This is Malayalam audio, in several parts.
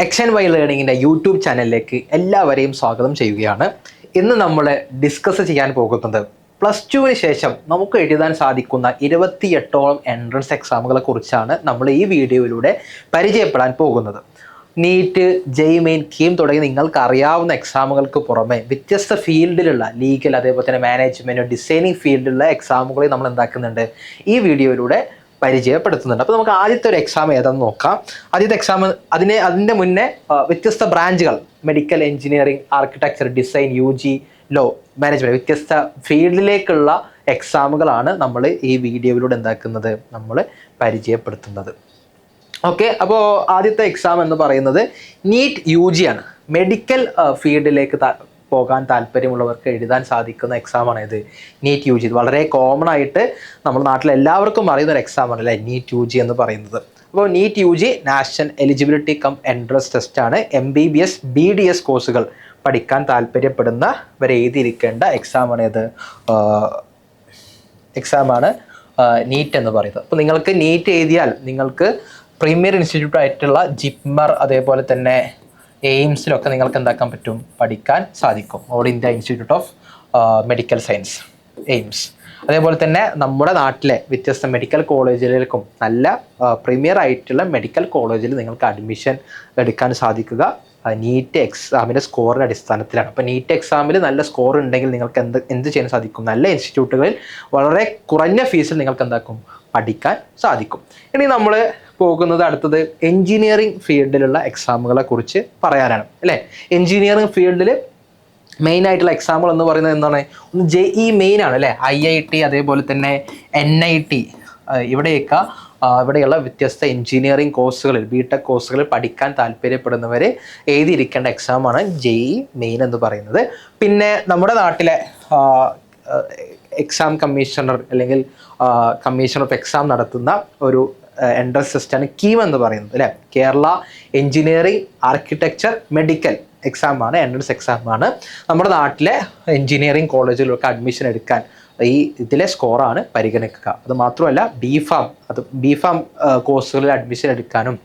എക്സ് ആൻഡ് വൈ ലേണിങ്ങിൻ്റെ യൂട്യൂബ് ചാനലിലേക്ക് എല്ലാവരെയും സ്വാഗതം ചെയ്യുകയാണ്. ഇന്ന് നമ്മൾ ഡിസ്കസ് ചെയ്യാൻ പോകുന്നത് പ്ലസ് ടുവിന് ശേഷം നമുക്ക് എഴുതാൻ സാധിക്കുന്ന 28ഓളം എൻട്രൻസ് എക്സാമുകളെ കുറിച്ചാണ് നമ്മൾ ഈ വീഡിയോയിലൂടെ പരിചയപ്പെടാൻ പോകുന്നത്. നീറ്റ്, ജെഇ മെയിൻ, കീം തുടങ്ങി നിങ്ങൾക്ക് അറിയാവുന്ന എക്സാമുകൾക്ക് പുറമെ വ്യത്യസ്ത ഫീൽഡിലുള്ള ലീഗൽ, അതേപോലെ തന്നെ മാനേജ്മെൻറ്റ്, ഡിസൈനിങ് ഫീൽഡിലുള്ള എക്സാമുകളെ നമ്മൾ എന്താക്കുന്നുണ്ട് ഈ വീഡിയോയിലൂടെ പരിചയപ്പെടുത്തുന്നുണ്ട്. അപ്പോൾ നമുക്ക് ആദ്യത്തെ ഒരു എക്സാം ഏതാണെന്ന് നോക്കാം. ആദ്യത്തെ എക്സാം അതിൻ്റെ മുന്നേ വ്യത്യസ്ത ബ്രാഞ്ചുകൾ medical, engineering, architecture, design, UG, law, management വ്യത്യസ്ത ഫീൽഡിലേക്കുള്ള എക്സാമുകളാണ് നമ്മൾ ഈ വീഡിയോയിലൂടെ എന്താക്കുന്നത് നമ്മൾ പരിചയപ്പെടുത്തുന്നത്. ഓക്കെ, അപ്പോൾ ആദ്യത്തെ എക്സാം എന്ന് പറയുന്നത് നീറ്റ് UG ആണ്. മെഡിക്കൽ ഫീൽഡിലേക്ക് പോകാൻ താല്പര്യമുള്ളവർക്ക് എഴുതാൻ സാധിക്കുന്ന എക്സാമാണ് ഇത് നീറ്റ് UG. ഇത് വളരെ കോമൺ ആയിട്ട് നമ്മുടെ നാട്ടിൽ എല്ലാവർക്കും അറിയുന്ന ഒരു എക്സാമാണ് അല്ലേ നീറ്റ് UG എന്ന് പറയുന്നത്. അപ്പോൾ NEET UG national eligibility cum entrance test ആണ്. MBBS BDS കോഴ്സുകൾ പഠിക്കാൻ താല്പര്യപ്പെടുന്നവർ എഴുതിയിരിക്കേണ്ട എക്സാമാണ് ഇത് എക്സാമാണ് നീറ്റ് എന്ന് പറയുന്നത്. അപ്പോൾ നിങ്ങൾക്ക് നീറ്റ് എഴുതിയാൽ നിങ്ങൾക്ക് പ്രീമിയർ ഇൻസ്റ്റിറ്റ്യൂട്ട് ആയിട്ടുള്ള ജിപ്മർ, അതേപോലെ തന്നെ എയിംസിലൊക്കെ നിങ്ങൾക്ക് എന്താക്കാൻ പറ്റും, പഠിക്കാൻ സാധിക്കും. All India Institute of Medical Science, AIIMS. അതേപോലെ തന്നെ നമ്മുടെ നാട്ടിലെ വ്യത്യസ്ത മെഡിക്കൽ കോളേജുകളിലേക്കും നല്ല പ്രീമിയർ ആയിട്ടുള്ള മെഡിക്കൽ കോളേജിൽ നിങ്ങൾക്ക് അഡ്മിഷൻ എടുക്കാൻ സാധിക്കുക നീറ്റ് എക്സാമിൻ്റെ സ്കോറിൻ്റെ അടിസ്ഥാനത്തിലാണ്. അപ്പോൾ നീറ്റ് എക്സാമിൽ നല്ല സ്കോർ ഉണ്ടെങ്കിൽ നിങ്ങൾക്ക് എന്ത് ചെയ്യാൻ സാധിക്കും, നല്ല ഇൻസ്റ്റിറ്റ്യൂട്ടുകളിൽ വളരെ കുറഞ്ഞ ഫീസിൽ നിങ്ങൾക്ക് എന്താക്കും പഠിക്കാൻ സാധിക്കും. ഇനി നമ്മൾ പോകുന്നത് അടുത്തത് എൻജിനീയറിംഗ് ഫീൽഡിലുള്ള എക്സാമുകളെ കുറിച്ച് പറയാനാണ് അല്ലേ. എൻജിനീയറിംഗ് ഫീൽഡിൽ മെയിൻ ആയിട്ടുള്ള എക്സാമ്പിൾ എന്ന് പറയുന്നത് എന്താണ്, ഒന്ന് ജെഇ മെയിൻ ആണ് അല്ലേ. IIT, അതേപോലെ തന്നെ NIT, ഇവിടെയുള്ള വ്യത്യസ്ത എൻജിനീയറിംഗ് കോഴ്സുകളിൽ, BTech കോഴ്സുകളിൽ പഠിക്കാൻ താല്പര്യപ്പെടുന്നവർ എഴുതിയിരിക്കേണ്ട എക്സാമാണ് ജെഇ മെയിൻ എന്ന് പറയുന്നത്. പിന്നെ നമ്മുടെ നാട്ടിലെ എക്സാം കമ്മീഷണർ അല്ലെങ്കിൽ കമ്മീഷൻ ഓഫ് എക്സാം നടത്തുന്ന ഒരു എൻട്രൻസ് ടെസ്റ്റാണ് കീം എന്ന് പറയുന്നത് അല്ലേ. കേരള എഞ്ചിനീയറിംഗ് ആർക്കിടെക്ചർ മെഡിക്കൽ എക്സാമാണ്, എൻട്രൻസ് എക്സാമാണ്. നമ്മുടെ നാട്ടിലെ എഞ്ചിനീയറിംഗ് കോളേജുകളിലൊക്കെ അഡ്മിഷൻ എടുക്കാൻ ഇതിലെ സ്കോറാണ് പരിഗണിക്കുക. അത് മാത്രമല്ല ബിഫാം കോഴ്സുകളിൽ അഡ്മിഷൻ എടുക്കാനും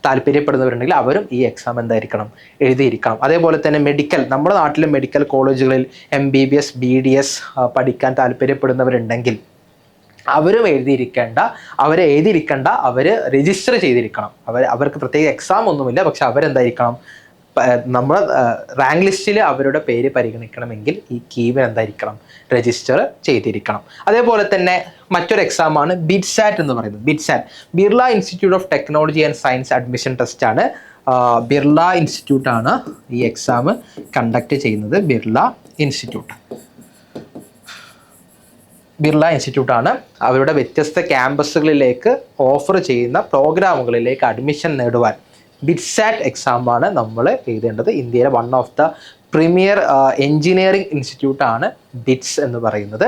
താല്പര്യപ്പെടുന്നവരുണ്ടെങ്കിൽ അവരും ഈ എക്സാം എന്തായിരിക്കണം, എഴുതിയിരിക്കണം. അതേപോലെ തന്നെ മെഡിക്കൽ, നമ്മുടെ നാട്ടിലെ മെഡിക്കൽ കോളേജുകളിൽ MBBS BDS പഠിക്കാൻ താല്പര്യപ്പെടുന്നവരുണ്ടെങ്കിൽ അവരും എഴുതിയിരിക്കേണ്ട, അവർ രജിസ്റ്റർ ചെയ്തിരിക്കണം. അവർക്ക് പ്രത്യേക എക്സാം ഒന്നുമില്ല, പക്ഷെ അവരെന്തായിരിക്കണം, നമ്മുടെ റാങ്ക് ലിസ്റ്റിൽ അവരുടെ പേര് പരിഗണിക്കണമെങ്കിൽ ഈ കീമിൽ എന്തായിരിക്കണം, രജിസ്റ്റർ ചെയ്തിരിക്കണം. അതേപോലെ തന്നെ മറ്റൊരു എക്സാമാണ് BITSAT എന്ന് പറയുന്നത്. BITSAT Birla institute of technology and science admission test ആണ്. ബിർള ഇൻസ്റ്റിറ്റ്യൂട്ടാണ് ഈ എക്സാം കണ്ടക്ട് ചെയ്യുന്നത്. ബിർള ഇൻസ്റ്റിറ്റ്യൂട്ടാണ് അവരുടെ വ്യത്യസ്ത ക്യാമ്പസുകളിലേക്ക് ഓഫർ ചെയ്യുന്ന പ്രോഗ്രാമുകളിലേക്ക് അഡ്മിഷൻ നേടുവാൻ BITSAT എക്സാമാണ് നമ്മൾ എഴുതേണ്ടത്. ഇന്ത്യയിലെ one of the premier engineering ഇൻസ്റ്റിറ്റ്യൂട്ടാണ് BITS എന്ന് പറയുന്നത്.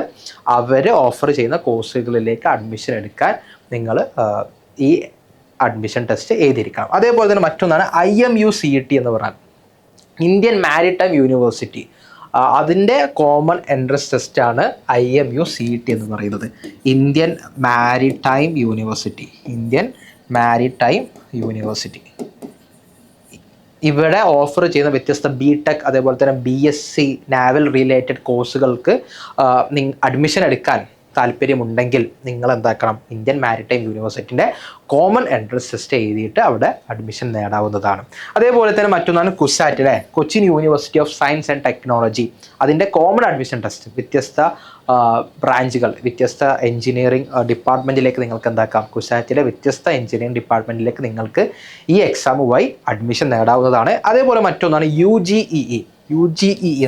അവർ ഓഫർ ചെയ്യുന്ന കോഴ്സുകളിലേക്ക് അഡ്മിഷൻ എടുക്കാൻ നിങ്ങൾ ഈ അഡ്മിഷൻ ടെസ്റ്റ് എഴുതിയിരിക്കണം. അതേപോലെ തന്നെ മറ്റൊന്നാണ് IMUCET എന്ന് പറഞ്ഞാൽ ഇന്ത്യൻ മാരിടൈം യൂണിവേഴ്സിറ്റി. അതിൻ്റെ കോമൺ എൻട്രൻസ് ടെസ്റ്റാണ് IMUCET എന്ന് പറയുന്നത്. ഇന്ത്യൻ മാരിടൈം യൂണിവേഴ്സിറ്റി ഇവിടെ ഓഫർ ചെയ്യുന്ന വ്യത്യസ്ത BTech, അതേപോലെ തന്നെ BSc നാവൽ റിലേറ്റഡ് കോഴ്സുകൾക്ക് അഡ്മിഷൻ എടുക്കാൻ താല്പര്യമുണ്ടെങ്കിൽ നിങ്ങൾ എന്താക്കണം, ഇന്ത്യൻ മാരിടൈം യൂണിവേഴ്സിറ്റിൻ്റെ കോമൺ എൻട്രൻസ് ടെസ്റ്റ് എഴുതിയിട്ട് അവിടെ അഡ്മിഷൻ നേടാവുന്നതാണ്. അതേപോലെ തന്നെ മറ്റൊന്നാണ് കുസാറ്റ് അല്ലേ, Cochin university of science and technology. അതിൻ്റെ കോമൺ അഡ്മിഷൻ ടെസ്റ്റ് വ്യത്യസ്ത ബ്രാഞ്ചുകൾ, വ്യത്യസ്ത എഞ്ചിനീയറിംഗ് ഡിപ്പാർട്ട്മെൻറ്റിലേക്ക് നിങ്ങൾക്ക് എന്താക്കാം, കുസാറ്റിലെ വ്യത്യസ്ത എഞ്ചിനീയറിംഗ് ഡിപ്പാർട്ട്മെൻറ്റിലേക്ക് നിങ്ങൾക്ക് ഈ എക്സാം വഴി അഡ്മിഷൻ നേടാവുന്നതാണ്. അതേപോലെ മറ്റൊന്നാണ് UGE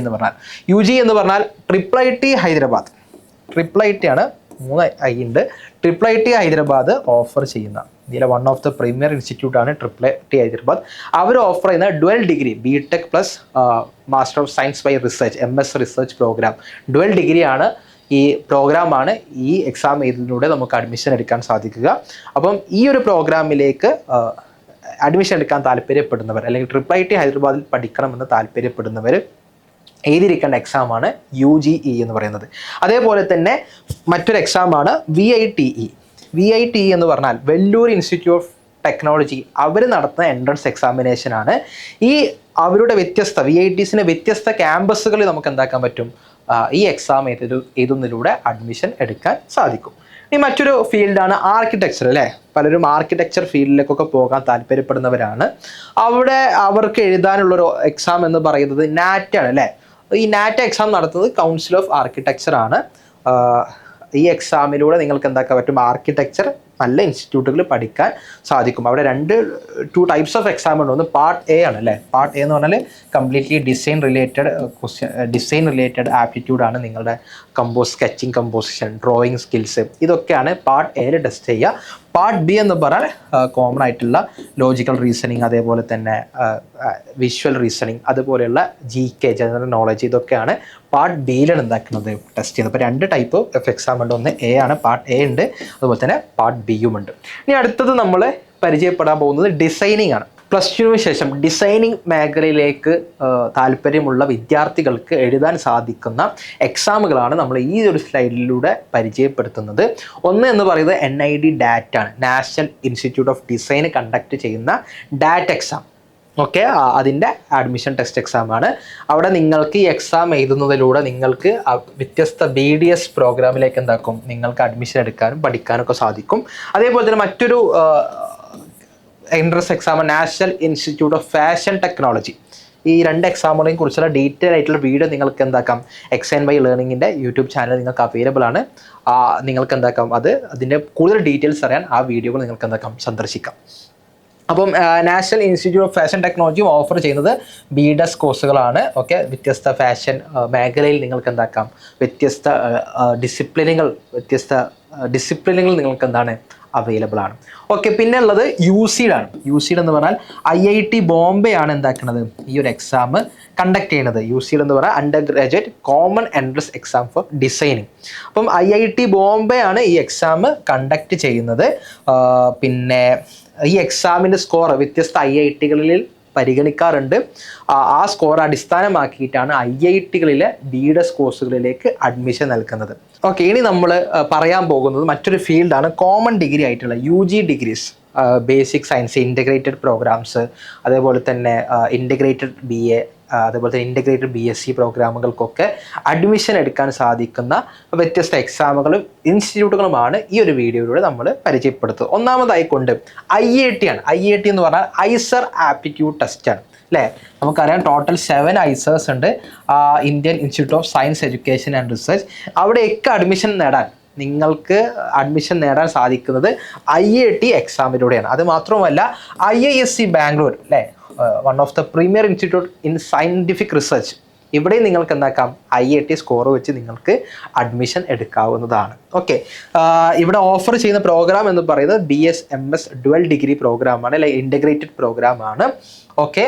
എന്ന് പറഞ്ഞാൽ IIT ഹൈദരാബാദ്. IIT ആണ്, 3 I ഉണ്ട്. IIT ഹൈദരാബാദ് ഓഫർ ചെയ്യുന്ന ഇന്ത്യയിലെ വൺ ഓഫ് ദ പ്രീമിയർ ഇൻസ്റ്റിറ്റ്യൂട്ടാണ് IIT ഹൈദരാബാദ്. അവർ ഓഫർ ചെയ്യുന്ന dual degree BTech plus master of science by research MS research program. Dual ഡിഗ്രിയാണ് ഈ പ്രോഗ്രാമാണ്. ഈ എക്സാം ഇതിലൂടെ നമുക്ക് അഡ്മിഷൻ എടുക്കാൻ സാധിക്കുക. അപ്പം ഈ ഒരു പ്രോഗ്രാമിലേക്ക് അഡ്മിഷൻ എടുക്കാൻ താല്പര്യപ്പെടുന്നവർ, അല്ലെങ്കിൽ IIT ഹൈദരാബാദിൽ പഠിക്കണമെന്ന് താല്പര്യപ്പെടുന്നവർ എഴുതിയിരിക്കേണ്ട എക്സാമാണ് UGE എന്ന് പറയുന്നത്. അതേപോലെ തന്നെ മറ്റൊരു എക്സാമാണ് VITE എന്ന് പറഞ്ഞാൽ വെല്ലൂർ ഇൻസ്റ്റിറ്റ്യൂട്ട് ഓഫ് ടെക്നോളജി അവർ നടത്തുന്ന എൻട്രൻസ് എക്സാമിനേഷനാണ്. ഈ അവരുടെ വ്യത്യസ്ത VITസിൻ്റെ വ്യത്യസ്ത ക്യാമ്പസുകളിൽ നമുക്ക് എന്താക്കാൻ പറ്റും, ഈ എക്സാം എഴുതുന്നതിലൂടെ അഡ്മിഷൻ എടുക്കാൻ സാധിക്കും. ഇനി മറ്റൊരു ഫീൽഡാണ് ആർക്കിടെക്ചർ അല്ലേ. പലരും ആർക്കിടെക്ചർ ഫീൽഡിലേക്കൊക്കെ പോകാൻ താല്പര്യപ്പെടുന്നവരാണ്. അവിടെ അവർക്ക് എഴുതാനുള്ളൊരു എക്സാം എന്ന് പറയുന്നത് നാറ്റ് ആണ് അല്ലേ. ഈ നാറ്റ് എക്സാം നടത്തുന്നത് കൗൺസിൽ ഓഫ് ആർക്കിടെക്ചർ ആണ്. ഈ എക്സാമിലൂടെ നിങ്ങൾക്ക് എന്താക്കാൻ പറ്റും, ആർക്കിടെക്ചർ നല്ല ഇൻസ്റ്റിറ്റ്യൂട്ടുകളിൽ പഠിക്കാൻ സാധിക്കും. അവിടെ ടു ടൈപ്സ് ഓഫ് എക്സാം ഉണ്ട്. ഒന്ന് പാർട്ട് എ ആണ് അല്ലേ. പാർട്ട് എ എന്ന് പറഞ്ഞാൽ കംപ്ലീറ്റ്ലി ഡിസൈൻ റിലേറ്റഡ് ആപ്റ്റിറ്റ്യൂഡാണ്. നിങ്ങളുടെ സ്കെച്ചിങ്, കമ്പോസിഷൻ, ഡ്രോയിങ് സ്കിൽസ്, ഇതൊക്കെയാണ് പാർട്ട് എയിൽ ടെസ്റ്റ് ചെയ്യുക. പാർട്ട് ബി എന്ന് പറഞ്ഞാൽ കോമൺ ആയിട്ടുള്ള ലോജിക്കൽ റീസണിങ്, അതേപോലെ തന്നെ വിഷ്വൽ റീസണിങ്, അതുപോലെയുള്ള GK ജനറൽ നോളജ്, ഇതൊക്കെയാണ് പാർട്ട് ബിയിലാണ് എന്താക്കുന്നത് ടെസ്റ്റ് ചെയ്യുന്നത്. അപ്പോൾ 2 ടൈപ്പ് ഓഫ് എക്സാം ഉണ്ട്. ഒന്ന് എ ആണ്, പാർട്ട് എ ഉണ്ട്, അതുപോലെ തന്നെ പാർട്ട് ബിയും ഉണ്ട്. ഇനി അടുത്തത് നമ്മൾ പരിചയപ്പെടാൻ പോകുന്നത് ഡിസൈനിങ് ആണ്. പ്ലസ് ടുവിന് ശേഷം ഡിസൈനിങ് മേഖലയിലേക്ക് താല്പര്യമുള്ള വിദ്യാർത്ഥികൾക്ക് എഴുതാൻ സാധിക്കുന്ന എക്സാമുകളാണ് നമ്മൾ ഈ ഒരു സ്ലൈഡിലൂടെ പരിചയപ്പെടുത്തുന്നത്. ഒന്ന് എന്ന് പറയുന്നത് NID DAT ആണ്, national institute of design conduct ചെയ്യുന്ന DAT എക്സാം. ഓക്കെ, അതിൻ്റെ അഡ്മിഷൻ ടെസ്റ്റ് എക്സാമാണ്. അവിടെ നിങ്ങൾക്ക് ഈ എക്സാം എഴുതുന്നതിലൂടെ നിങ്ങൾക്ക് വ്യത്യസ്ത BDS പ്രോഗ്രാമിലേക്ക് എന്താക്കും, നിങ്ങൾക്ക് അഡ്മിഷൻ എടുക്കാനും പഠിക്കാനും ഒക്കെ സാധിക്കും. അതേപോലെ തന്നെ മറ്റൊരു entrance exam national institute of fashion technology. ഈ 2 എക്സാമുകളെയും കുറിച്ചുള്ള ഡീറ്റെയിൽ ആയിട്ടുള്ള വീഡിയോ നിങ്ങൾക്ക് എന്താക്കാം XNY ലേണിങ്ങിൻ്റെ യൂട്യൂബ് ചാനൽ നിങ്ങൾക്ക് അവൈലബിൾ ആണ്. നിങ്ങൾക്ക് എന്താക്കാം അതിൻ്റെ കൂടുതൽ ഡീറ്റെയിൽസ് അറിയാൻ ആ വീഡിയോകൾ നിങ്ങൾക്ക് എന്താക്കാം സന്ദർശിക്കാം. അപ്പം നാഷണൽ ഇൻസ്റ്റിറ്റ്യൂട്ട് ഓഫ് ഫാഷൻ ടെക്നോളജിയും ഓഫർ ചെയ്യുന്നത് BDS കോഴ്സുകളാണ്. ഓക്കെ, വ്യത്യസ്ത ഫാഷൻ മേഖലയിൽ നിങ്ങൾക്ക് എന്താക്കാം വ്യത്യസ്ത ഡിസിപ്ലിനുകൾ നിങ്ങൾക്ക് എന്താണ് അവൈലബിൾ ആണ്. ഓക്കെ, പിന്നെ ഉള്ളത് UCED ആണ്. UCED എന്ന് പറഞ്ഞാൽ IIT ബോംബെ ആണ് എന്താക്കുന്നത് ഈ ഒരു എക്സാം കണ്ടക്ട് ചെയ്യുന്നത്. UCED എന്ന് പറഞ്ഞാൽ under graduate common entrance exam four designing. അപ്പം IIT ബോംബെ ആണ് ഈ എക്സാം കണ്ടക്ട് ചെയ്യുന്നത്. പിന്നെ ഈ എക്സാമിൻ്റെ സ്കോർ വ്യത്യസ്ത IITകളിൽ പരിഗണിക്കാറുണ്ട്. ആ സ്കോർ അടിസ്ഥാനമാക്കിയിട്ടാണ് IITകളിലെ BDS കോഴ്സുകളിലേക്ക് അഡ്മിഷൻ നൽകുന്നത്. ഓക്കെ, ഇനി നമ്മൾ പറയാൻ പോകുന്നത് മറ്റൊരു ഫീൽഡാണ് കോമൺ ഡിഗ്രി ആയിട്ടുള്ള UG degrees. Basic science integrated programmes, അതേപോലെ തന്നെ ഇൻ്റഗ്രേറ്റഡ് BA, അതേപോലെ തന്നെ ഇൻ്റഗ്രേറ്റഡ് BSc പ്രോഗ്രാമുകൾക്കൊക്കെ അഡ്മിഷൻ എടുക്കാൻ സാധിക്കുന്ന വ്യത്യസ്ത എക്സാമുകളും ഇൻസ്റ്റിറ്റ്യൂട്ടുകളുമാണ് ഈ ഒരു വീഡിയോയിലൂടെ നമ്മൾ പരിചയപ്പെടുത്തുന്നത്. ഒന്നാമതായിക്കൊണ്ട് IIT ആണ്. IIT എന്ന് പറഞ്ഞാൽ ഐസർ ആപ്റ്റിറ്റ്യൂഡ് ടെസ്റ്റ് ആണ് അല്ലേ. നമുക്കറിയാം ടോട്ടൽ 7 ഐസേഴ്സ് ഉണ്ട്, Indian institute of science education and research. അവിടെയൊക്കെ നിങ്ങൾക്ക് അഡ്മിഷൻ നേടാൻ സാധിക്കുന്നത് IIT എക്സാമിലൂടെയാണ്. അത് മാത്രമല്ല IISc ബാംഗ്ലൂർ അല്ലേ, one of the premier institute in scientific research, ഇവിടെ നിങ്ങൾക്ക് എന്താക്കാം IIT സ്കോർ വെച്ച് നിങ്ങൾക്ക് അഡ്മിഷൻ എടുക്കാവുന്നതാണ്. ഓക്കെ, ഇവിടെ ഓഫർ ചെയ്യുന്ന പ്രോഗ്രാം എന്ന് പറയുന്നത് BS-MS ഡുവൽ ഡിഗ്രി പ്രോഗ്രാമാണ്, അല്ലെ ഇൻ്റഗ്രേറ്റഡ് പ്രോഗ്രാമാണ്. ഓക്കെ,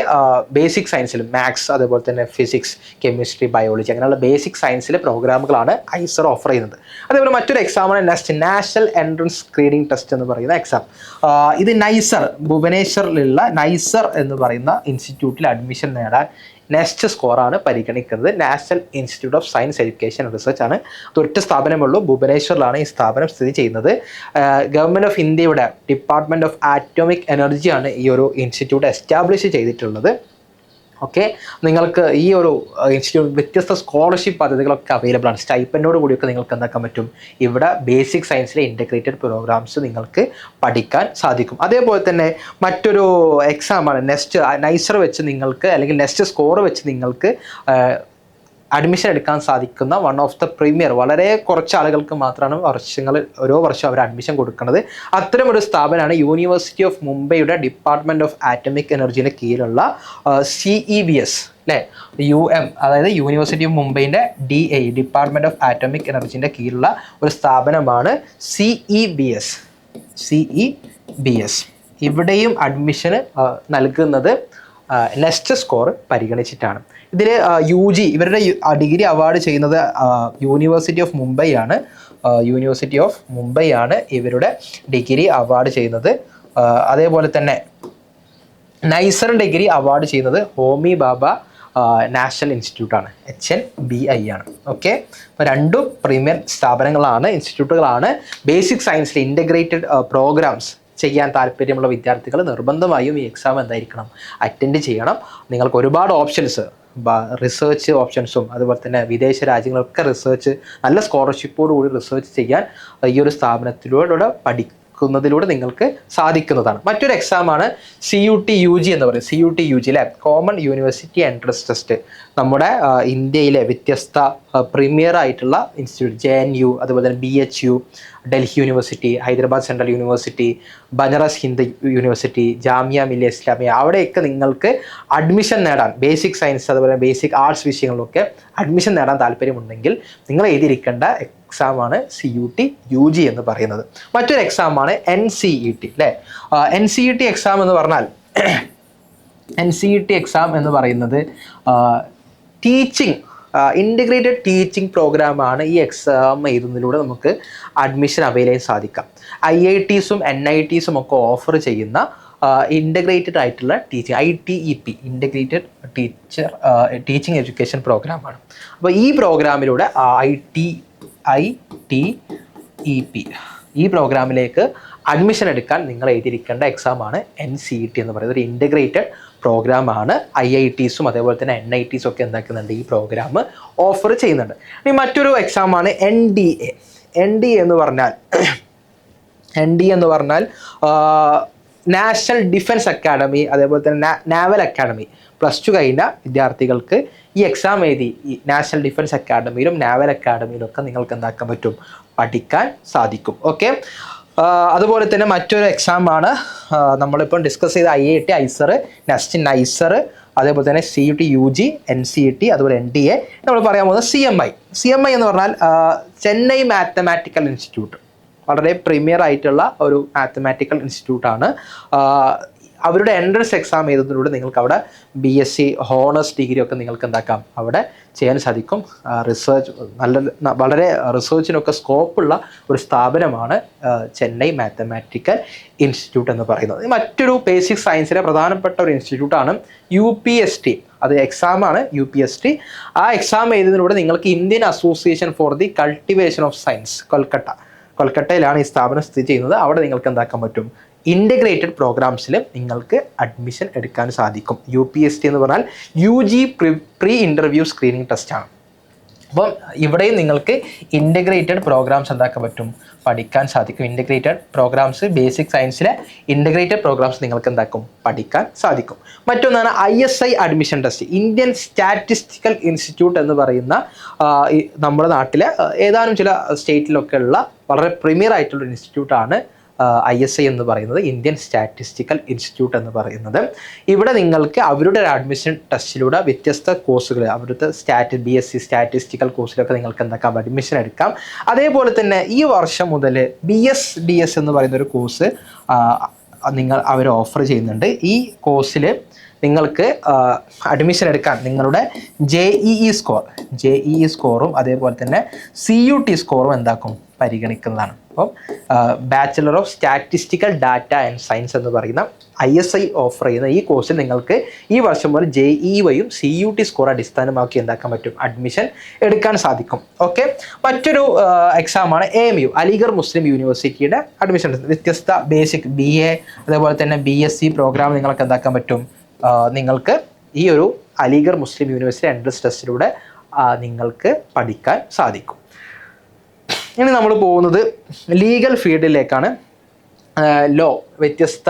ബേസിക് സയൻസിൽ മാത്സ്, അതേപോലെ തന്നെ ഫിസിക്സ്, കെമിസ്ട്രി, ബയോളജി അങ്ങനെയുള്ള ബേസിക് സയൻസിലെ പ്രോഗ്രാമുകളാണ് ഐസർ ഓഫർ ചെയ്യുന്നത്. അതേപോലെ മറ്റൊരു എക്സാമാണ് നാഷണൽ എൻട്രൻസ് സ്ക്രീനിങ് ടെസ്റ്റ് എന്ന് പറയുന്ന എക്സാം. ഇത് നൈസർ, ഭുവനേശ്വറിലുള്ള നൈസർ എന്ന് പറയുന്ന ഇൻസ്റ്റിറ്റ്യൂട്ടിൽ അഡ്മിഷൻ നേടാൻ നെക്സ്റ്റ് സ്കോറാണ് പരിഗണിക്കുന്നത്. National institute of science education and research ആണ്. അതൊറ്റ സ്ഥാപനമുള്ളൂ, ഭുവനേശ്വറിലാണ് ഈ സ്ഥാപനം സ്ഥിതി ചെയ്യുന്നത്. ഗവൺമെൻറ് ഓഫ് ഇന്ത്യയുടെ ഡിപ്പാർട്ട്മെൻറ്റ് ഓഫ് ആറ്റോമിക് എനർജിയാണ് ഈ ഒരു ഇൻസ്റ്റിറ്റ്യൂട്ട് എസ്റ്റാബ്ലിഷ് ചെയ്തിട്ടുള്ളത്. ഓക്കെ, നിങ്ങൾക്ക് ഈ ഒരു ഇൻസ്റ്റിറ്റ്യൂട്ട് വ്യത്യസ്ത സ്കോളർഷിപ്പ് പദ്ധതികളൊക്കെ അവൈലബിൾ ആണ്. സ്റ്റൈപ്പൻഡോട് കൂടിയൊക്കെ നിങ്ങൾക്ക് എന്താക്കാൻ പറ്റും, ഇവിടെ ബേസിക് സയൻസിലെ ഇൻ്റഗ്രേറ്റഡ് പ്രോഗ്രാംസ് നിങ്ങൾക്ക് പഠിക്കാൻ സാധിക്കും. അതേപോലെ തന്നെ മറ്റൊരു എക്സാമാണ് നൈസർ വെച്ച് നിങ്ങൾക്ക്, അല്ലെങ്കിൽ നെക്സ്റ്റ് സ്കോർ വെച്ച് നിങ്ങൾക്ക് അഡ്മിഷൻ എടുക്കാൻ സാധിക്കുന്ന വൺ ഓഫ് ദ പ്രീമിയർ, വളരെ കുറച്ച് ആളുകൾക്ക് മാത്രമാണ് ഓരോ വർഷം അവർ അഡ്മിഷൻ കൊടുക്കുന്നത്. അത്തരമൊരു സ്ഥാപനമാണ് യൂണിവേഴ്സിറ്റി ഓഫ് മുംബൈയുടെ ഡിപ്പാർട്ട്മെൻറ്റ് ഓഫ് ആറ്റമിക് എനർജിയുടെ കീഴിലുള്ള CEBS അല്ലേ, UM, അതായത് യൂണിവേഴ്സിറ്റി ഓഫ് മുംബൈൻ്റെ DAE ഡിപ്പാർട്ട്മെൻറ്റ് ഓഫ് ആറ്റമിക് എനർജിൻ്റെ കീഴിലുള്ള ഒരു സ്ഥാപനമാണ് CEBS. ഇവിടെയും അഡ്മിഷന് നൽകുന്നത് നെക്സ്റ്റ് സ്കോർ പരിഗണിച്ചിട്ടാണ്. ഇതിൽ UG ഇവരുടെ ഡിഗ്രി അവാർഡ് ചെയ്യുന്നത് യൂണിവേഴ്സിറ്റി ഓഫ് മുംബൈ ആണ്. ഇവരുടെ ഡിഗ്രി അവാർഡ് ചെയ്യുന്നത്. അതേപോലെ തന്നെ നൈസർ ഡിഗ്രി അവാർഡ് ചെയ്യുന്നത് ഹോമി ബാബ നാഷണൽ ഇൻസ്റ്റിറ്റ്യൂട്ടാണ്, HNBI ആണ്. ഓക്കെ, അപ്പോൾ രണ്ടും പ്രീമിയർ സ്ഥാപനങ്ങളാണ്, ഇൻസ്റ്റിറ്റ്യൂട്ടുകളാണ്. ബേസിക് സയൻസിൽ ഇൻ്റഗ്രേറ്റഡ് പ്രോഗ്രാംസ് ചെയ്യാൻ താല്പര്യമുള്ള വിദ്യാർത്ഥികൾ നിർബന്ധമായും ഈ എക്സാം എന്തായിരിക്കണം, അറ്റൻഡ് ചെയ്യണം. നിങ്ങൾക്ക് ഒരുപാട് ഓപ്ഷൻസ്, റിസർച്ച് ഓപ്ഷൻസും അതുപോലെ തന്നെ വിദേശ രാജ്യങ്ങളൊക്കെ റിസർച്ച്, നല്ല സ്കോളർഷിപ്പോട് കൂടി റിസർച്ച് ചെയ്യാൻ ഈ ഒരു സ്ഥാപനത്തിലൂടെ പഠിക്കുന്നതിലൂടെ നിങ്ങൾക്ക് സാധിക്കുന്നതാണ്. മറ്റൊരു എക്സാമാണ് CUT UG എന്ന് പറയുന്നത്. CUT UG അല്ലെ, കോമൺ യൂണിവേഴ്സിറ്റി എൻട്രൻസ് ടെസ്റ്റ്. നമ്മുടെ ഇന്ത്യയിലെ വ്യത്യസ്ത പ്രീമിയർ ആയിട്ടുള്ള ഇൻസ്റ്റിറ്റ്യൂട്ട്, JNU, അതുപോലെ തന്നെ BHU, Delhi university, Hyderabad central university, Banaras Hindu university, Jamia Millia Islamia, അവിടെയൊക്കെ നിങ്ങൾക്ക് അഡ്മിഷൻ നേടാൻ ബേസിക് സയൻസ് അതുപോലെ ബേസിക് ആർട്സ് വിഷയങ്ങളിലൊക്കെ അഡ്മിഷൻ നേടാൻ താല്പര്യമുണ്ടെങ്കിൽ നിങ്ങൾ എഴുതിയിരിക്കേണ്ട എക്സാമാണ് CUT UG എന്ന് പറയുന്നത്. മറ്റൊരു എക്സാമാണ് NCET അല്ലേ. NCET എക്സാം എന്ന് പറഞ്ഞാൽ NCET എക്സാം എന്ന് പറയുന്നത് ടീച്ചിങ് ഇൻ്റഗ്രേറ്റഡ് ടീച്ചിങ് പ്രോഗ്രാമാണ്. ഈ എക്സാം എഴുതുന്നതിലൂടെ നമുക്ക് അഡ്മിഷൻ അവൈൽ ചെയ്യാൻ സാധിക്കാം. IITസും NITസും ഒക്കെ ഓഫർ ചെയ്യുന്ന ഇൻ്റഗ്രേറ്റഡ് ആയിട്ടുള്ള teaching, ITEP, integrated teaching education പ്രോഗ്രാമാണ്. അപ്പോൾ ഈ പ്രോഗ്രാമിലൂടെ ITEP ഈ പ്രോഗ്രാമിലേക്ക് അഡ്മിഷൻ എടുക്കാൻ നിങ്ങൾ എഴുതിയിരിക്കേണ്ട എക്സാമാണ് NCET എന്ന് പറയുന്നത്. ഒരു ഇൻ്റഗ്രേറ്റഡ് പ്രോഗ്രാമാണ്. IITസും അതേപോലെ തന്നെ NITസും ഒക്കെ എന്താക്കുന്നുണ്ട്, ഈ പ്രോഗ്രാം ഓഫർ ചെയ്യുന്നുണ്ട്. ഇനി മറ്റൊരു എക്സാമാണ് NDA. NDA എന്ന് പറഞ്ഞാൽ നാഷണൽ ഡിഫൻസ് അക്കാഡമി, അതേപോലെ തന്നെ നാവൽ അക്കാഡമി. +2 കഴിഞ്ഞ വിദ്യാർത്ഥികൾക്ക് ഈ എക്സാം എഴുതി ഈ നാഷണൽ ഡിഫൻസ് അക്കാഡമിയിലും നാവൽ അക്കാഡമിയിലൊക്കെ നിങ്ങൾക്ക് എന്താക്കാൻ പറ്റും, പഠിക്കാൻ സാധിക്കും. ഓക്കെ. അതുപോലെ തന്നെ മറ്റൊരു എക്സാമാണ് നമ്മളിപ്പം ഡിസ്കസ് ചെയ്ത IIT, ISER, NICER, അതേപോലെ തന്നെ CUT UG, NCET, അതുപോലെ NDA. നമ്മൾ പറയാൻ പോകുന്നത് CMI എന്ന് പറഞ്ഞാൽ ചെന്നൈ മാത്തമാറ്റിക്കൽ ഇൻസ്റ്റിറ്റ്യൂട്ട്. വളരെ പ്രീമിയർ ആയിട്ടുള്ള ഒരു മാത്തമാറ്റിക്കൽ ഇൻസ്റ്റിറ്റ്യൂട്ടാണ്. അവരുടെ എൻട്രൻസ് എക്സാം എഴുതുന്നതിലൂടെ നിങ്ങൾക്ക് അവിടെ BSc ഹോണേഴ്സ് ഡിഗ്രി ഒക്കെ നിങ്ങൾക്ക് എന്താക്കാം, അവിടെ ചെയ്യാൻ സാധിക്കും. റിസർച്ച് വളരെ റിസർച്ചിനൊക്കെ സ്കോപ്പുള്ള ഒരു സ്ഥാപനമാണ് ചെന്നൈ മാത്തമാറ്റിക്കൽ ഇൻസ്റ്റിറ്റ്യൂട്ട് എന്ന് പറയുന്നത്. മറ്റൊരു ബേസിക് സയൻസിലെ പ്രധാനപ്പെട്ട ഒരു ഇൻസ്റ്റിറ്റ്യൂട്ടാണ് UPST. അത് എക്സാമാണ് UPST. ആ എക്സാം എഴുതുന്നതിലൂടെ നിങ്ങൾക്ക് Indian association for the cultivation of science, കൊൽക്കട്ടയിലാണ് ഈ സ്ഥാപനം സ്ഥിതി ചെയ്യുന്നത്. അവിടെ നിങ്ങൾക്ക് എന്താക്കാൻ പറ്റും, ഇൻ്റഗ്രേറ്റഡ് പ്രോഗ്രാംസിൽ നിങ്ങൾക്ക് അഡ്മിഷൻ എടുക്കാൻ സാധിക്കും. UPST എന്ന് പറഞ്ഞാൽ UG പ്രീ ഇൻ്റർവ്യൂ സ്ക്രീനിങ് ടെസ്റ്റാണ്. അപ്പം ഇവിടെയും നിങ്ങൾക്ക് ഇൻ്റഗ്രേറ്റഡ് പ്രോഗ്രാംസ് എന്താക്കാൻ പറ്റും, പഠിക്കാൻ സാധിക്കും. ഇൻ്റഗ്രേറ്റഡ് പ്രോഗ്രാംസ്, ബേസിക് സയൻസിലെ ഇൻ്റഗ്രേറ്റഡ് പ്രോഗ്രാംസ് നിങ്ങൾക്ക് എന്താക്കും, പഠിക്കാൻ സാധിക്കും. മറ്റൊന്നാണ് ISI admission test. Indian statistical institute എന്ന് പറയുന്ന നമ്മുടെ നാട്ടിലെ ഏതാനും ചില സ്റ്റേറ്റിലൊക്കെ ഉള്ള വളരെ പ്രീമിയർ ആയിട്ടുള്ള ഇൻസ്റ്റിറ്റ്യൂട്ടാണ് ISI എന്ന് പറയുന്നത്, ഇന്ത്യൻ സ്റ്റാറ്റിസ്റ്റിക്കൽ ഇൻസ്റ്റിറ്റ്യൂട്ട് എന്ന് പറയുന്നത്. ഇവിടെ നിങ്ങൾക്ക് അവരുടെ ഒരു അഡ്മിഷൻ ടെസ്റ്റിലൂടെ വ്യത്യസ്ത കോഴ്സുകൾ, അവരുടെ BSc സ്റ്റാറ്റിസ്റ്റിക്കൽ കോഴ്സിലൊക്കെ നിങ്ങൾക്ക് എന്താക്കാം, അഡ്മിഷൻ എടുക്കാം. അതേപോലെ തന്നെ ഈ വർഷം മുതൽ BSDS എന്ന് പറയുന്ന ഒരു കോഴ്സ് അവർ ഓഫർ ചെയ്യുന്നുണ്ട്. ഈ കോഴ്സിൽ നിങ്ങൾക്ക് അഡ്മിഷൻ എടുക്കാൻ നിങ്ങളുടെ JEE സ്കോറും അതേപോലെ തന്നെ CUT സ്കോറും എന്താക്കും, പരിഗണിക്കുന്നതാണ്. അപ്പം bachelor of statistical data and science എന്ന് പറയുന്ന ISI ഓഫർ ചെയ്യുന്ന ഈ കോഴ്സിൽ നിങ്ങൾക്ക് ഈ വർഷം മുതൽ JEE CUT സ്കോർ അടിസ്ഥാനമാക്കി എന്താക്കാൻ പറ്റും, അഡ്മിഷൻ എടുക്കാൻ സാധിക്കും. ഓക്കെ. മറ്റൊരു എക്സാമാണ് AMU, അലിഗർ മുസ്ലിം യൂണിവേഴ്സിറ്റിയുടെ അഡ്മിഷൻ. വ്യത്യസ്ത ബേസിക് BA അതേപോലെ തന്നെ BSc പ്രോഗ്രാം നിങ്ങൾക്ക് എന്താക്കാൻ പറ്റും, നിങ്ങൾക്ക് ഈ ഒരു അലിഗർ മുസ്ലിം യൂണിവേഴ്സിറ്റി എൻട്രൻസ് ടെസ്റ്റിലൂടെ നിങ്ങൾക്ക് പഠിക്കാൻ സാധിക്കും. ഇനി നമ്മൾ പോകുന്നത് ലീഗൽ ഫീൽഡിലേക്കാണ്. വ്യത്യസ്ത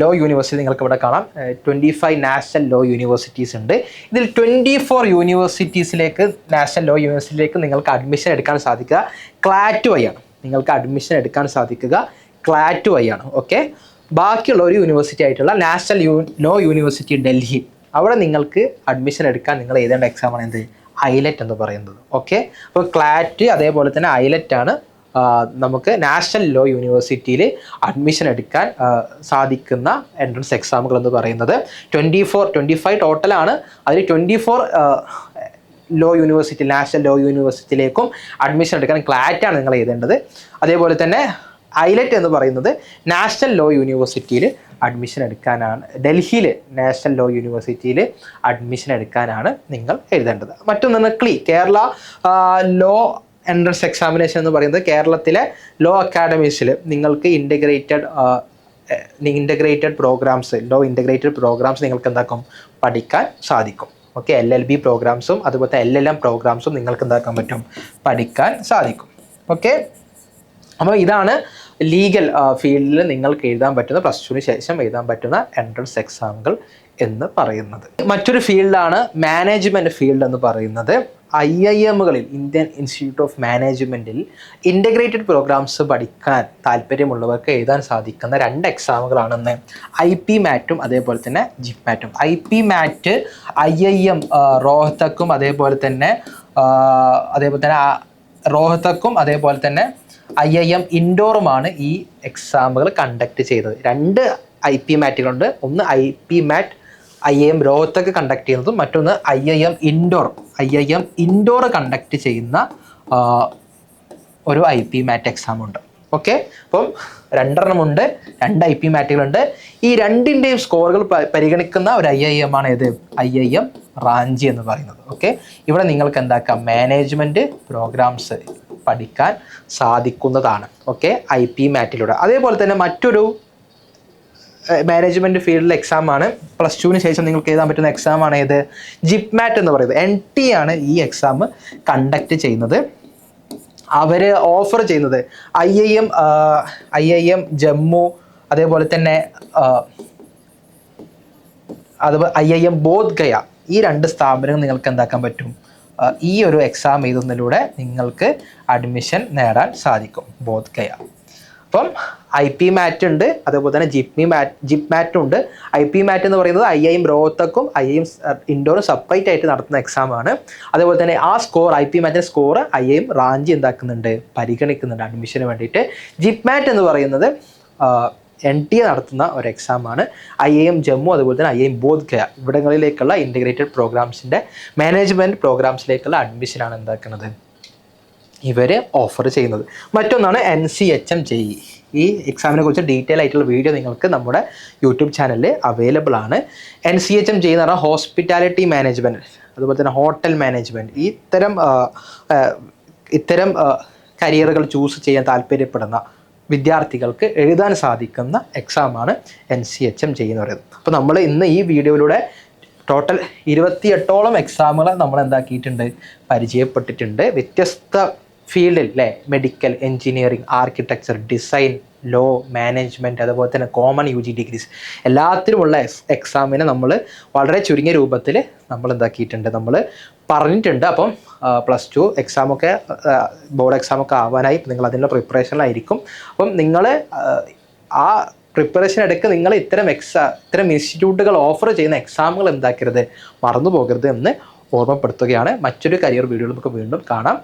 ലോ യൂണിവേഴ്സിറ്റി നിങ്ങൾക്ക് ഇവിടെ കാണാം. 25 നാഷണൽ ലോ യൂണിവേഴ്സിറ്റീസ് ഉണ്ട്. ഇതിൽ 24 യൂണിവേഴ്സിറ്റീസിലേക്ക്, നാഷണൽ ലോ യൂണിവേഴ്സിറ്റിയിലേക്ക് നിങ്ങൾക്ക് അഡ്മിഷൻ എടുക്കാൻ സാധിക്കുക CLAT വഴിയാണ്. നിങ്ങൾക്ക് അഡ്മിഷൻ എടുക്കാൻ സാധിക്കുക CLAT വഴിയാണ്. ഓക്കെ. ബാക്കിയുള്ള ഒരു യൂണിവേഴ്സിറ്റി ആയിട്ടുള്ള നാഷണൽ ലോ യൂണിവേഴ്സിറ്റി ഡൽഹി, അവിടെ നിങ്ങൾക്ക് അഡ്മിഷൻ എടുക്കാൻ നിങ്ങൾ എഴുതേണ്ട എക്സാമാണ് എന്ത്, ILET എന്ന് പറയുന്നത്. ഓക്കെ. അപ്പോൾ CLAT അതേപോലെ തന്നെ ILET ആണ് നമുക്ക് നാഷണൽ ലോ യൂണിവേഴ്സിറ്റിയിൽ അഡ്മിഷൻ എടുക്കാൻ സാധിക്കുന്ന എൻട്രൻസ് എക്സാമുകൾ എന്ന് പറയുന്നത്. 25 ടോട്ടലാണ്. അതിൽ 24 ലോ യൂണിവേഴ്സിറ്റി, നാഷണൽ ലോ യൂണിവേഴ്സിറ്റിയിലേക്കും അഡ്മിഷൻ എടുക്കാൻ CLAT ആണ് നിങ്ങൾ എഴുതേണ്ടത്. അതേപോലെ തന്നെ ILET എന്ന് പറയുന്നത് നാഷണൽ ലോ യൂണിവേഴ്സിറ്റിയിൽ അഡ്മിഷൻ എടുക്കാനാണ്, ഡൽഹിയിൽ നാഷണൽ ലോ യൂണിവേഴ്സിറ്റിയിൽ അഡ്മിഷൻ എടുക്കാനാണ് നിങ്ങൾ എഴുതേണ്ടത്. മറ്റൊന്ന് കേരള ലോ എൻട്രൻസ് എക്സാമിനേഷൻ എന്ന് പറയുന്നത് കേരളത്തിലെ ലോ അക്കാഡമീസിൽ നിങ്ങൾക്ക് integrated integrated programmes, law integrated programmes നിങ്ങൾക്ക് എന്താക്കും പഠിക്കാൻ സാധിക്കും. ഓക്കെ, LLB പ്രോഗ്രാംസും അതുപോലത്തെ LLM പ്രോഗ്രാംസും നിങ്ങൾക്ക് എന്താക്കാൻ പറ്റും പഠിക്കാൻ സാധിക്കും. ഓക്കെ, അപ്പോൾ ഇതാണ് ലീഗൽ ഫീൽഡിൽ നിങ്ങൾക്ക് എഴുതാൻ പറ്റുന്ന പ്ലസ് ടുവിന് ശേഷം എഴുതാൻ പറ്റുന്ന എൻട്രൻസ് എക്സാമുകൾ എന്ന് പറയുന്നത്. മറ്റൊരു ഫീൽഡാണ് മാനേജ്മെൻറ്റ് ഫീൽഡ് എന്ന് പറയുന്നത്. IIMകളിൽ, ഇന്ത്യൻ ഇൻസ്റ്റിറ്റ്യൂട്ട് ഓഫ് മാനേജ്മെൻറ്റിൽ ഇൻ്റഗ്രേറ്റഡ് പ്രോഗ്രാംസ് പഠിക്കാൻ താല്പര്യമുള്ളവർക്ക് എഴുതാൻ സാധിക്കുന്ന 2 എക്സാമുകളാണെന്ന് IP മാറ്റും അതേപോലെ തന്നെ ജിപ്മാറ്റും. IP മാറ്റ് IIM റോഹ്തക്കും അതേപോലെ തന്നെ റോഹ്തക്കും അതേപോലെ തന്നെ IIM ഇൻഡോറുമാണ് ഈ എക്സാമുകൾ കണ്ടക്ട് ചെയ്തത്. 2 IP മാറ്റുകളുണ്ട്. ഒന്ന് IP മാറ്റ് IIM റോഹ്തക് കണ്ടക്ട് ചെയ്യുന്നതും മറ്റൊന്ന് IIM ഇൻഡോർ കണ്ടക്ട് ചെയ്യുന്ന ഒരു IP മാറ്റ് എക്സാം ഉണ്ട്. ഓക്കെ, അപ്പം 2 ഉണ്ട്, 2 IP മാറ്റുകളുണ്ട്. ഈ 2ൻ്റെയും സ്കോറുകൾ പരിഗണിക്കുന്ന ഒരു IIM ആണ് ഏത്? IIM റാഞ്ചി എന്ന് പറയുന്നത്. ഓക്കെ, ഇവിടെ നിങ്ങൾക്ക് എന്താക്കാം മാനേജ്മെൻറ്റ് പ്രോഗ്രാംസ് പഠിക്കാൻ സാധിക്കുന്നതാണ്. Okay, IP മാറ്റിലൂടെ. അതേപോലെ തന്നെ മറ്റൊരു മാനേജ്മെൻറ്റ് ഫീൽഡിലെ എക്സാമാണ് പ്ലസ് ടുവിന് ശേഷം നിങ്ങൾക്ക് എഴുതാൻ പറ്റുന്ന എക്സാമാണ് ഏത്? ജിപ്മാറ്റ് എന്ന് പറയുന്നത്. NT ആണ് ഈ എക്സാം കണ്ടക്ട് ചെയ്യുന്നത്. അവർ ഓഫർ ചെയ്യുന്നത് IIM ജമ്മു അതേപോലെ തന്നെ IIM ബോധ് ഗയ, ഈ 2 സ്ഥാപനങ്ങൾ നിങ്ങൾക്ക് എന്താക്കാൻ പറ്റും? ഈ ഒരു എക്സാം എഴുതുന്നതിലൂടെ നിങ്ങൾക്ക് അഡ്മിഷൻ നേടാൻ സാധിക്കും. ബോധ് ഗയ. അപ്പം IP മാറ്റ് ഉണ്ട്, അതേപോലെ തന്നെ ജിപ്മാറ്റും ഉണ്ട്. IP മാറ്റ് എന്ന് പറയുന്നത് IIM റോഹ്തക്കും IIM ഇൻഡോറും സെപ്പറേറ്റ് ആയിട്ട് നടത്തുന്ന എക്സാമാണ്. അതേപോലെ തന്നെ ആ സ്കോർ, IP മാറ്റിൻ്റെ സ്കോർ IIM റാഞ്ചി എന്താക്കുന്നുണ്ട്? പരിഗണിക്കുന്നുണ്ട് അഡ്മിഷന് വേണ്ടിയിട്ട്. ജിപ്മാറ്റ് എന്ന് പറയുന്നത് NTA നടത്തുന്ന ഒരു എക്സാമാണ്. IIM ജമ്മു അതുപോലെ തന്നെ IIM ബോധ് ഗയ ഇവിടങ്ങളിലേക്കുള്ള ഇൻ്റഗ്രേറ്റഡ് പ്രോഗ്രാംസിൻ്റെ മാനേജ്മെൻറ്റ് പ്രോഗ്രാംസിലേക്കുള്ള അഡ്മിഷനാണ് എന്താക്കുന്നത് ഇവർ ഓഫർ ചെയ്യുന്നത്. മറ്റൊന്നാണ് NCHM JEE. ഈ എക്സാമിനെ കുറിച്ച് ഡീറ്റെയിൽ ആയിട്ടുള്ള വീഡിയോ നിങ്ങൾക്ക് നമ്മുടെ യൂട്യൂബ് ചാനലിൽ അവൈലബിൾ ആണ്. NCHM JEE എന്ന് പറഞ്ഞാൽ ഹോസ്പിറ്റാലിറ്റി മാനേജ്മെൻറ്റ് അതുപോലെ തന്നെ ഹോട്ടൽ മാനേജ്മെൻറ്റ്, ഇത്തരം കരിയറുകൾ ചൂസ് ചെയ്യാൻ താല്പര്യപ്പെടുന്ന വിദ്യാർത്ഥികൾക്ക് എഴുതാൻ സാധിക്കുന്ന എക്സാമാണ് NCHM JEE എന്ന് പറയുന്നത്. അപ്പോൾ നമ്മൾ ഇന്ന് ഈ വീഡിയോയിലൂടെ ടോട്ടൽ 28ഓളം എക്സാമുകൾ നമ്മൾ എന്താക്കിയിട്ടുണ്ട്? പരിചയപ്പെട്ടിട്ടുണ്ട്. വ്യത്യസ്ത ഫീൽഡിൽ അല്ലേ, medical, engineering, architecture, design, law, management അതുപോലെ തന്നെ കോമൺ UG ഡിഗ്രീസ് എല്ലാത്തിനുമുള്ള എക്സാമിനെ നമ്മൾ വളരെ ചുരുങ്ങിയ രൂപത്തിൽ നമ്മൾ എന്താക്കിയിട്ടുണ്ട്? നമ്മൾ പറഞ്ഞിട്ടുണ്ട്. അപ്പം പ്ലസ് ടു എക്സാമൊക്കെ ബോർഡ് എക്സാമൊക്കെ ആവാനായി നിങ്ങൾ അതിനുള്ള പ്രിപ്പറേഷനിലായിരിക്കും. അപ്പം നിങ്ങൾ ആ പ്രിപ്പറേഷൻ എടുക്കുക. നിങ്ങൾ ഇത്തരം ഇൻസ്റ്റിറ്റ്യൂട്ടുകൾ ഓഫർ ചെയ്യുന്ന എക്സാമുകൾ എന്താക്കരുത്? മറന്നു പോകരുത് എന്ന് ഓർമ്മപ്പെടുത്തുകയാണ്. മറ്റൊരു കരിയർ വീഡിയോയിൽ നമുക്ക് വീണ്ടും കാണാം.